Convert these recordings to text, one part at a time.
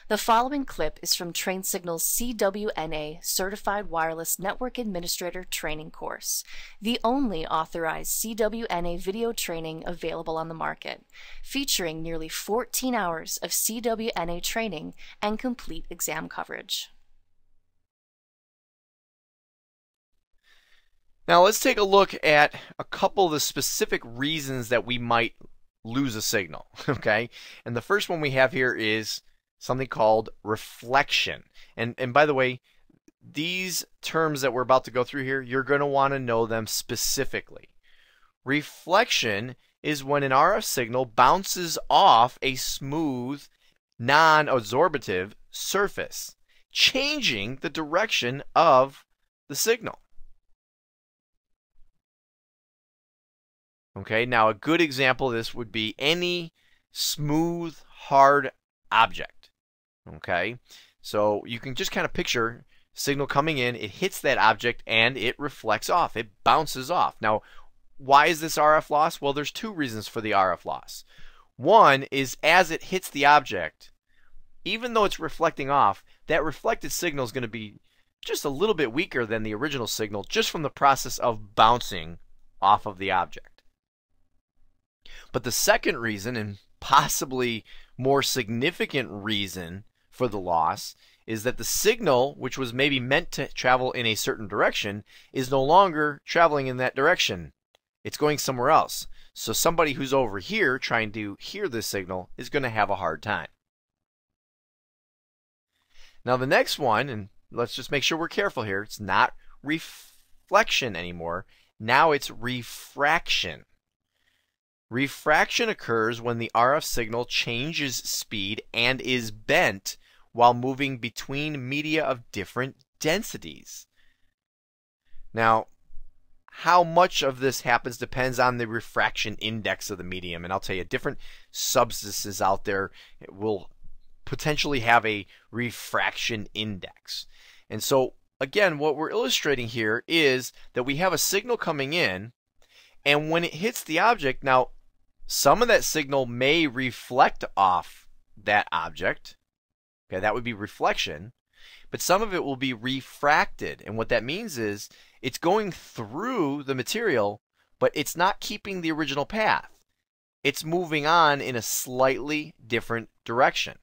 The following clip is from Train Signal's CWNA Certified Wireless Network Administrator Training course, the only authorized CWNA video training available on the market, featuring nearly 14 hours of CWNA training and complete exam coverage. Now let's take a look at a couple of the specific reasons that we might lose a signal, okay? And the first one we have here is something called reflection. And by the way, these terms that we're about to go through here, you're going to want to know them specifically. Reflection is when an RF signal bounces off a smooth, non-absorptive surface, changing the direction of the signal. Okay, now a good example of this would be any smooth, hard object. Okay, so you can just kind of picture signal coming in, it hits that object, and it reflects off. It bounces off. Now, why is this RF loss? Well, there's two reasons for the RF loss. One is as it hits the object, even though it's reflecting off, that reflected signal is going to be just a little bit weaker than the original signal just from the process of bouncing off of the object. But the second reason, and possibly more significant reason for the loss, is that the signal, which was maybe meant to travel in a certain direction, is no longer traveling in that direction. It's going somewhere else. So somebody who's over here trying to hear this signal is going to have a hard time. Now the next one, and let's just make sure we're careful here, it's not reflection anymore. Now it's refraction. Refraction occurs when the RF signal changes speed and is bent while moving between media of different densities. Now, how much of this happens depends on the refraction index of the medium, and I'll tell you, different substances out there will potentially have a refraction index. And so, again, what we're illustrating here is that we have a signal coming in, and when it hits the object, now, some of that signal may reflect off that object. Okay, that would be reflection. But some of it will be refracted. And what that means is it's going through the material, but it's not keeping the original path. It's moving on in a slightly different direction.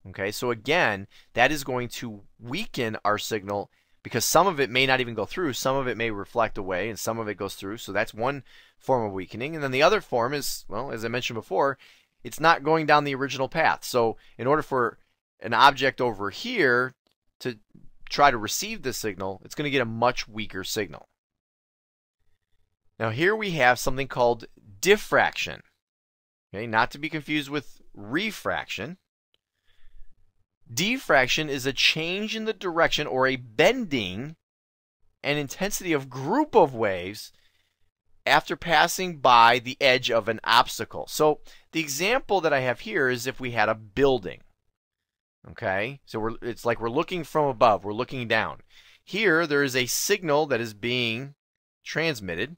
Okay, so again, that is going to weaken our signal because some of it may not even go through, some of it may reflect away, and some of it goes through. So that's one form of weakening. And then the other form is, well, as I mentioned before, it's not going down the original path. So in order for an object over here to try to receive this signal, it's going to get a much weaker signal. Now here we have something called diffraction. Okay, not to be confused with refraction. Diffraction is a change in the direction or a bending and intensity of group of waves after passing by the edge of an obstacle. So the example that I have here is if we had a building. Okay, so it's like we're looking from above, we're looking down. Here there is a signal that is being transmitted,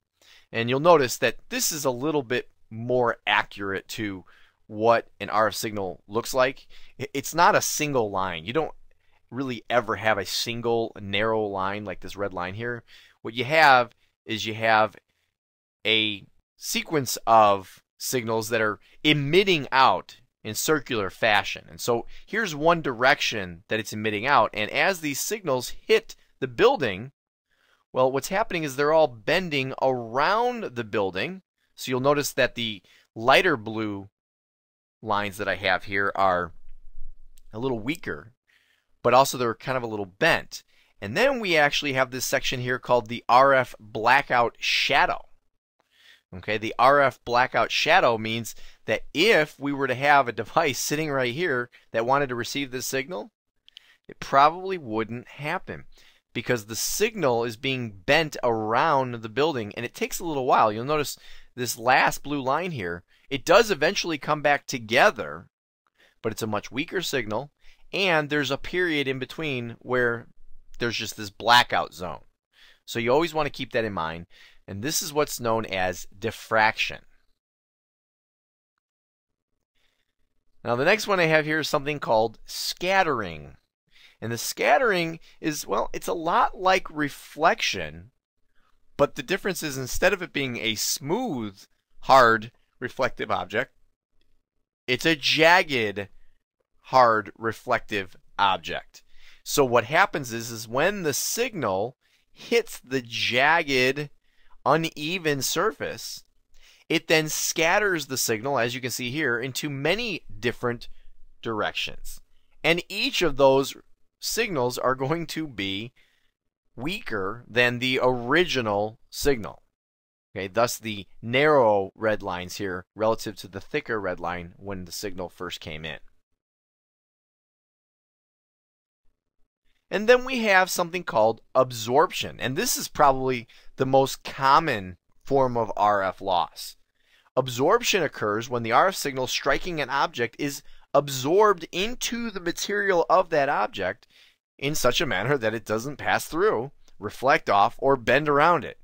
and you'll notice that this is a little bit more accurate to what an RF signal looks like. It's not a single line. You don't really ever have a single narrow line like this red line here. What you have is you have a sequence of signals that are emitting out in circular fashion. And so here's one direction that it's emitting out, and as these signals hit the building, well, what's happening is they're all bending around the building. So you'll notice that the lighter blue lines that I have here are a little weaker, but also they're kind of a little bent. And then we actually have this section here called the RF blackout shadow. Okay, the RF blackout shadow means that if we were to have a device sitting right here that wanted to receive this signal, it probably wouldn't happen because the signal is being bent around the building, and it takes a little while. You'll notice this last blue line here, it does eventually come back together, but it's a much weaker signal, and there's a period in between where there's just this blackout zone. So you always want to keep that in mind, and this is what's known as diffraction. Now the next one I have here is something called scattering. And the scattering is, well, it's a lot like reflection, but the difference is instead of it being a smooth, hard, reflective object, it's a jagged, hard, reflective object. So what happens is when the signal hits the jagged, uneven surface, it then scatters the signal, as you can see here, into many different directions. And each of those signals are going to be weaker than the original signal. Okay, thus the narrow red lines here relative to the thicker red line when the signal first came in. And then we have something called absorption, and this is probably the most common form of RF loss. Absorption occurs when the RF signal striking an object is absorbed into the material of that object in such a manner that it doesn't pass through, reflect off, or bend around it.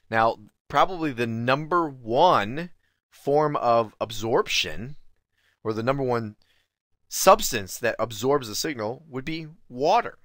Now, probably the number one form of absorption, or the number one substance that absorbs the signal, would be water.